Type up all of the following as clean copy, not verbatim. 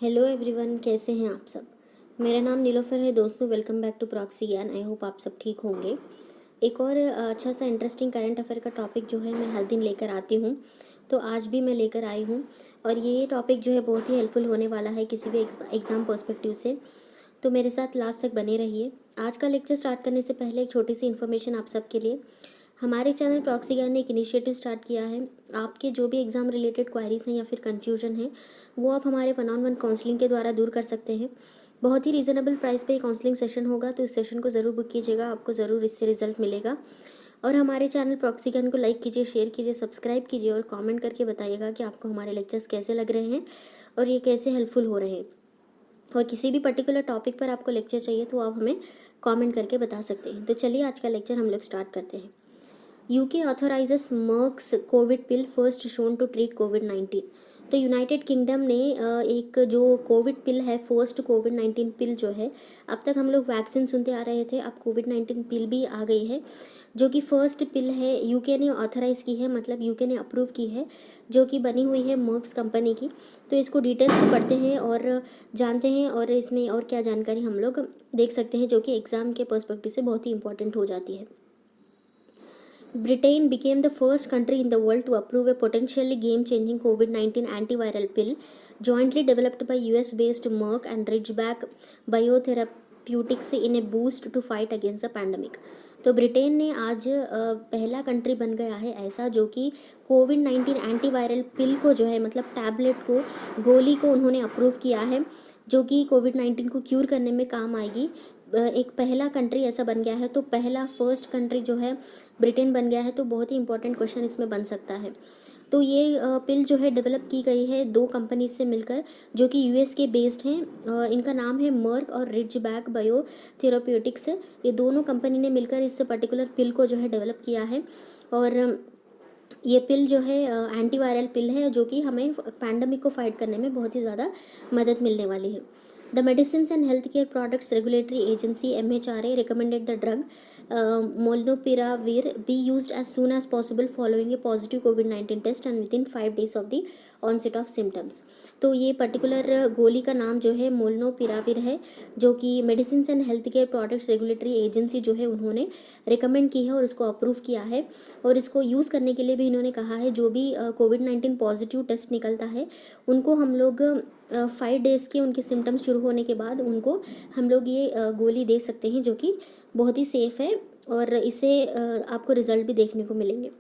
Hello everyone, कैसे हैं आप सब। मेरा नाम नीलोफर है दोस्तों। वेलकम बैक टू प्रॉक्सी ज्ञान। आई होप आप सब ठीक होंगे। एक और अच्छा सा इंटरेस्टिंग करंट अफेयर का टॉपिक जो है मैं हर दिन लेकर आती हूँ, तो आज भी मैं लेकर आई हूँ। और ये टॉपिक जो है बहुत ही हेल्पफुल होने वाला है किसी भी एग्ज़ाम पर्सपेक्टिव से। तो मेरे साथ लास्ट तक बने रहिए। आज का लेक्चर स्टार्ट करने से पहले एक छोटी सी इन्फॉर्मेशन आप सबके लिए। हमारे चैनल प्रॉक्सी ज्ञान ने एक इनिशिएटिव स्टार्ट किया है। आपके जो भी एग्ज़ाम रिलेटेड क्वायरीज हैं या फिर कन्फ्यूजन है, वो आप हमारे 1-on-1 काउंसलिंग के द्वारा दूर कर सकते हैं। बहुत ही रीज़नेबल प्राइस पे काउंसलिंग सेशन होगा, तो इस सेशन को ज़रूर बुक कीजिएगा, आपको ज़रूर इससे रिजल्ट मिलेगा। और हमारे चैनल प्रॉक्सी ज्ञान को लाइक कीजिए, शेयर कीजिए, सब्सक्राइब कीजिए और कमेंट करके बताइएगा कि आपको हमारे लेक्चर्स कैसे लग रहे हैं और ये कैसे हेल्पफुल हो रहे हैं। और किसी भी पर्टिकुलर टॉपिक पर आपको लेक्चर चाहिए तो आप हमें कमेंट करके बता सकते हैं। तो चलिए आज का लेक्चर हम लोग स्टार्ट करते हैं। UK authorises Merck's COVID pill first shown to treat कोविड-19। तो यूनाइटेड किंगडम ने एक जो कोविड पिल है, फर्स्ट कोविड-19 पिल जो है, अब तक हम लोग वैक्सीन सुनते आ रहे थे, अब कोविड-19 पिल भी आ गई है, जो कि फर्स्ट पिल है। यूके ने ऑथराइज़ की है, मतलब यूके ने अप्रूव की है, जो कि बनी हुई है मर्क्स कंपनी की। तो इसको डिटेल्स से पढ़ते हैं और जानते हैं, और इसमें और क्या जानकारी हम लोग देख सकते हैं, जो कि एग्ज़ाम के पर्सपेक्टिव से बहुत ही इंपॉर्टेंट हो जाती है। Britain became the first country in the world to approve a potentially game-changing COVID-19 antiviral pill, jointly developed by US-based Merck and Ridgeback Biotherapeutics in a boost to fight against the pandemic. तो Britain ने आज पहला country बन गया है ऐसा, जो कि कोविड-19 एंटीवायरल पिल को जो है, मतलब टैबलेट को, गोली को उन्होंने अप्रूव किया है, जो कि कोविड-19 को क्यूर करने में काम आएगी। एक पहला कंट्री ऐसा बन गया है, तो पहला फर्स्ट कंट्री जो है ब्रिटेन बन गया है। तो बहुत ही इंपॉर्टेंट क्वेश्चन इसमें बन सकता है। तो ये पिल जो है डेवलप की गई है दो कंपनीज से मिलकर, जो कि यूएस के बेस्ड हैं। इनका नाम है मर्क और रिजबैक बायोथेराप्यूटिक्स। ये दोनों कंपनी ने मिलकर इस पर्टिकुलर पिल को जो है डेवलप किया है। और ये पिल जो है एंटीवायरल पिल है, जो कि हमें पैंडमिक को फाइट करने में बहुत ही ज़्यादा मदद मिलने वाली है। The Medicines and Healthcare Products Regulatory Agency (MHRA) recommended the drug molnupiravir be used as soon as possible following a positive COVID-19 test and within 5 days of the onset of symptoms. तो ये particular गोली का नाम जो है मोलनोपिराविर है, जो कि medicine and health care products regulatory agency जो है उन्होंने रिकमेंड की है और इसको अप्रूव किया है। और इसको यूज़ करने के लिए भी इन्होंने कहा है, जो भी कोविड-19 पॉजिटिव टेस्ट निकलता है उनको हम लोग 5 डेज़ के उनके सिम्टम्स शुरू होने के बाद उनको हम लोग ये गोली दे सकते हैं, जो कि बहुत ही सेफ़ है और इससे आपको रिजल्ट भी देखने को मिलेंगे।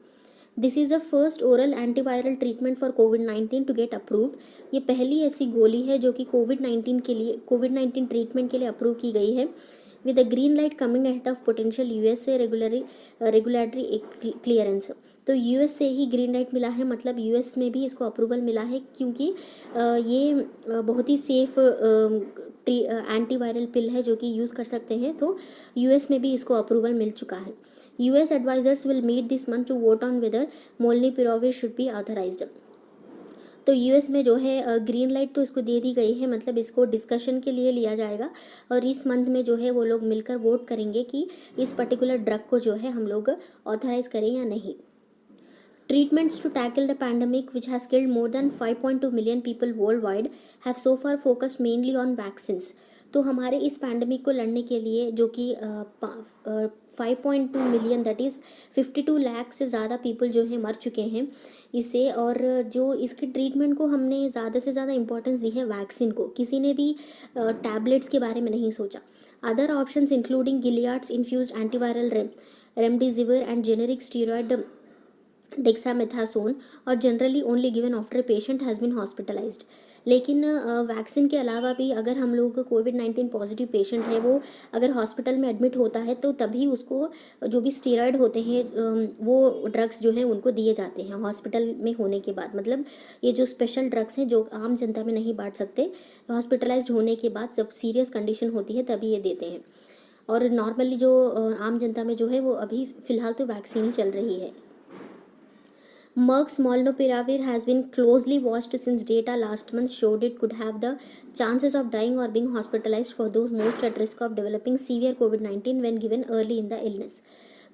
This is the first oral antiviral treatment for कोविड-19 टू गेट अप्रूव्ड। ये पहली ऐसी गोली है जो कि कोविड-19 ट्रीटमेंट के लिए अप्रूव की गई है, with a green light coming ahead of potential USA regulatory clearance. तो यूएस से ही ग्रीन लाइट मिला है, मतलब यूएस में भी इसको अप्रूवल मिला है, क्योंकि ये बहुत ही सेफ एंटीवायरल पिल है जो कि यूज़ कर सकते हैं। तो यूएस में भी इसको अप्रूवल मिल चुका है। US advisers will meet this month to vote on whether molnupiravir should be authorised. तो यूएस में जो है ग्रीन लाइट तो इसको दे दी गई है, मतलब इसको डिस्कशन के लिए लिया जाएगा और इस मंथ में जो है वो लोग मिलकर वोट करेंगे कि इस पर्टिकुलर ड्रग को जो है हम लोग ऑथराइज़ करें या नहीं। Treatments to tackle the pandemic, which has killed more than 5.2 million people worldwide, have so far focused mainly on vaccines. तो हमारे इस पैंडमिक को लड़ने के लिए, जो कि 5.2 मिलियन, दैट इज़ 52 लाख से ज़्यादा पीपल जो हैं मर चुके हैं इससे, और जो इसके ट्रीटमेंट को हमने ज़्यादा से ज़्यादा इंपॉर्टेंस दी है वैक्सीन को, किसी ने भी टैबलेट्स के बारे में नहीं सोचा। Other options including Gilead's infused antiviral remdesivir and generic steroid dexamethasone और generally only given after patient has been hospitalised. लेकिन वैक्सीन के अलावा भी अगर हम लोग कोविड-19 पॉजिटिव पेशेंट है, वो अगर हॉस्पिटल में एडमिट होता है, तो तभी उसको जो भी स्टीरॉयड होते हैं वो ड्रग्स जो हैं उनको दिए जाते हैं हॉस्पिटल में होने के बाद। मतलब ये जो स्पेशल ड्रग्स हैं जो आम जनता में नहीं बांट सकते, हॉस्पिटलाइज्ड होने के बाद जब सीरियस कंडीशन होती है तभी ये देते हैं। और नॉर्मली जो आम जनता में जो है वो अभी फ़िलहाल तो वैक्सीन ही चल रही है। Merck's molnupiravir has been closely watched since data last month showed it could have the chances of dying or being hospitalized for those most at risk of developing severe COVID-19 when given early in the illness.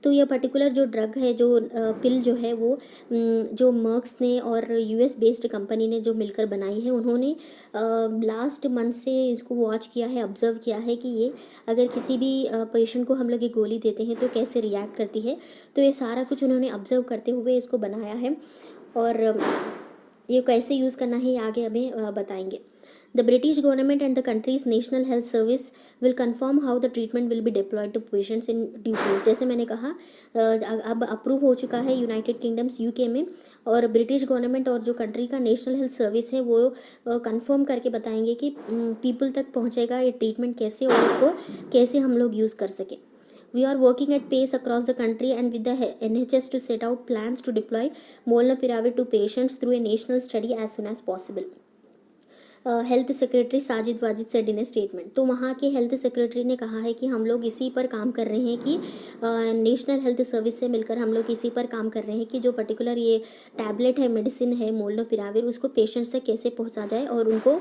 तो यह particular जो drug है, जो पिल जो है वो जो marks ने और यूएस बेस्ड कंपनी ने जो मिलकर बनाई है, उन्होंने लास्ट मंथ से इसको वॉच किया है, ऑब्जर्व किया है कि ये अगर किसी भी पेशेंट को हम लोग ये गोली देते हैं तो कैसे रिएक्ट करती है। तो ये सारा कुछ उन्होंने ऑब्जर्व करते हुए इसको बनाया है और ये कैसे यूज़ करना है ये आगे हमें बताएंगे। The British government and the country's national health service will confirm how the treatment will be deployed to patients in due course. जैसे मैंने कहा अब अप्रूव हो चुका है यूनाइटेड किंगडम्स यूके में, और ब्रिटिश गवर्नमेंट और जो कंट्री का नेशनल हेल्थ सर्विस है वो कंफर्म करके बताएंगे कि पीपल तक पहुंचेगा ये ट्रीटमेंट कैसे और इसको कैसे हम लोग यूज़ कर सकें। We are working at pace across the country and with the NHS to set out plans to deploy molnupiravir to patients through a national study as soon as possible. Health secretary Sajid Wajid said in A statement. तो वहाँ के health secretary ने कहा है कि हम लोग इसी पर काम कर रहे हैं कि नेशनल हेल्थ सर्विस से मिलकर हम लोग इसी पर काम कर रहे हैं कि जो पर्टिकुलर ये टैबलेट है, मेडिसिन है मोल्नुपिराविर, उसको पेशेंट्स तक कैसे पहुँचा जाए और उनको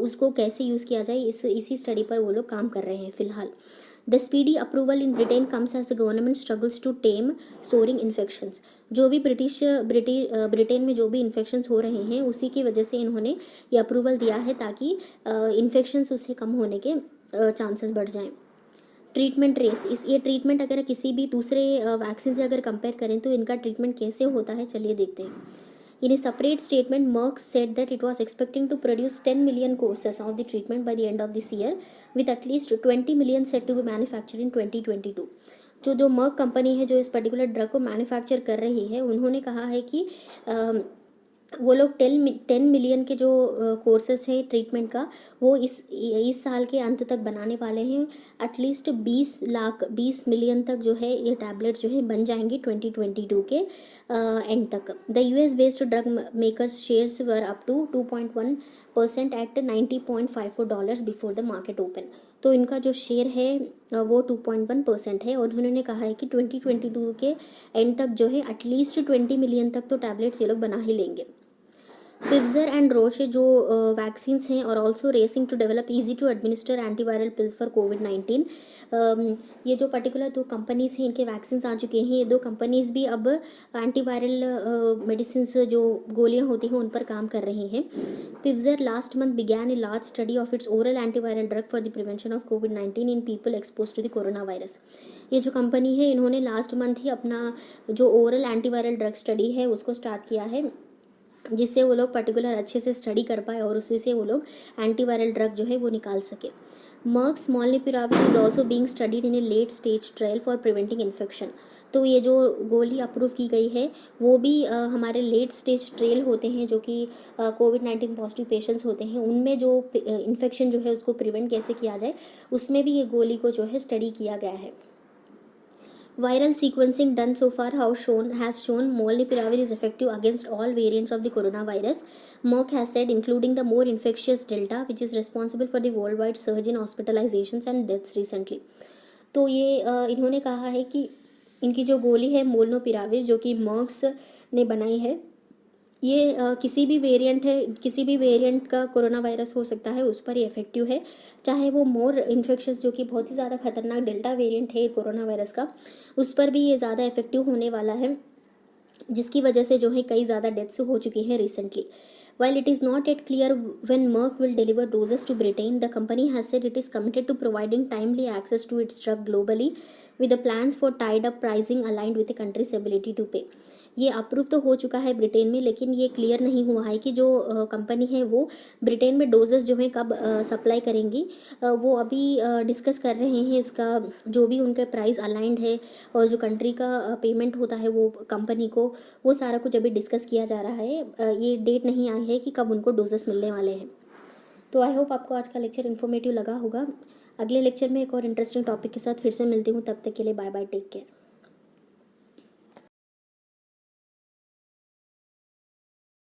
उसको कैसे यूज़ किया जाए, इसी स्टडी पर वो लोग काम कर रहे हैं फ़िलहाल। The speedy approval in Britain comes as the government struggles to tame soaring infections. जो भी ब्रिटेन में जो भी इन्फेक्शंस हो रहे हैं उसी की वजह से इन्होंने ये अप्रूवल दिया है ताकि इन्फेक्शंस उससे कम होने के चांसेस बढ़ जाएं। ट्रीटमेंट रेस, ये ट्रीटमेंट अगर किसी भी दूसरे वैक्सीन से अगर कंपेयर करें तो इनका ट्रीटमेंट कैसे होता है, चलिए देखते हैं। In a separate statement, Merck said that it was expecting to produce 10 million courses of the treatment by the end of this year, with at least 20 million set to be manufactured in 2022. जो merc company है जो इस particular drug को manufacture कर रही है, उन्होंने कहा है कि वो लोग 10 मिलियन के जो कोर्सेस है ट्रीटमेंट का वो इस साल के अंत तक बनाने वाले हैं। एटलीस्ट 20 मिलियन तक जो है ये टैबलेट जो है बन जाएंगे 2022 के एंड तक। The US based drug makers shares were up to 2.1% at $90.54 before the market open. तो इनका जो शेयर है वो 2.1% है और उन्होंने कहा है कि 2022 के एंड तक जो है एटलीस्ट 20 मिलियन तक तो टैबलेट्स ये लोग बना ही लेंगे। Pfizer and Roche जो वैक्सीन्स हैं और also racing to develop easy to administer antiviral pills for कोविड-19। ये जो पर्टिकुलर दो कंपनीज़ हैं इनके वैक्सीन्स आ चुके हैं। ये दो कंपनीज़ भी अब एंटीवायरल मेडिसिन्स जो गोलियां होती हैं उन पर काम कर रही हैं। Pfizer last month began a large study of its oral antiviral drug for the prevention of कोविड-19 in people expose to the corona virus. ये जो कंपनी है इन्होंने लास्ट मंथ ही अपना जो ओरल एंटीवायरल ड्रग स्टडी है उसको स्टार्ट किया है, जिससे वो लोग पर्टिकुलर अच्छे से स्टडी कर पाए और उसी से वो लोग एंटीवायरल ड्रग जो है वो निकाल सके। Merck's molnupiravir is also being studied in a late stage trial for preventing infection. तो ये जो गोली अप्रूव की गई है वो भी हमारे लेट स्टेज ट्रायल होते हैं जो कि कोविड-19 पॉजिटिव पेशेंट्स होते हैं, उनमें जो इन्फेक्शन जो है उसको प्रिवेंट कैसे किया जाए उसमें भी ये गोली को जो है स्टडी किया गया है। Viral sequencing done so far has shown molnupiravir is effective against all variants of the coronavirus, Merck has said, including the more infectious Delta, which is responsible for the worldwide surge in hospitalizations and deaths recently. तो ये इन्होंने कहा है कि इनकी जो गोली है मोल्नुपिराविर जो कि मर्क्स ने बनाई है ये किसी भी वेरिएंट का कोरोना वायरस हो सकता है उस पर ये इफेक्टिव है, चाहे वो मोर इन्फेक्शंस जो कि बहुत ही ज़्यादा खतरनाक डेल्टा वेरिएंट है कोरोना वायरस का, उस पर भी ये ज़्यादा इफेक्टिव होने वाला है, जिसकी वजह से जो है कई ज़्यादा डेथ्स हो चुकी हैं recently. While it is not yet clear when Merck will deliver doses to Britain, the company has said it is committed to providing timely access to its drug globally with the plans for tied-up pricing aligned with the country's ability to pay. ये approve तो हो चुका है Britain में, लेकिन ये clear नहीं हुआ है कि जो कंपनी है वो ब्रिटेन में डोजेस जो है कब सप्लाई करेंगी। वो अभी डिस्कस कर रहे हैं उसका जो भी उनका प्राइस अलाइंड है और जो कंट्री का पेमेंट होता है वो कंपनी को, वो सारा कुछ अभी डिस्कस किया जा रहा है। ये डेट नहीं आई है कि कब उनको डोजेस मिलने वाले हैं। तो आई होप आपको आज का लेक्चर इन्फॉर्मेटिव लगा होगा। अगले लेक्चर में एक और इंटरेस्टिंग टॉपिक के साथ फिर से मिलती हूँ, तब तक के लिए बाय बाय, टेक केयर।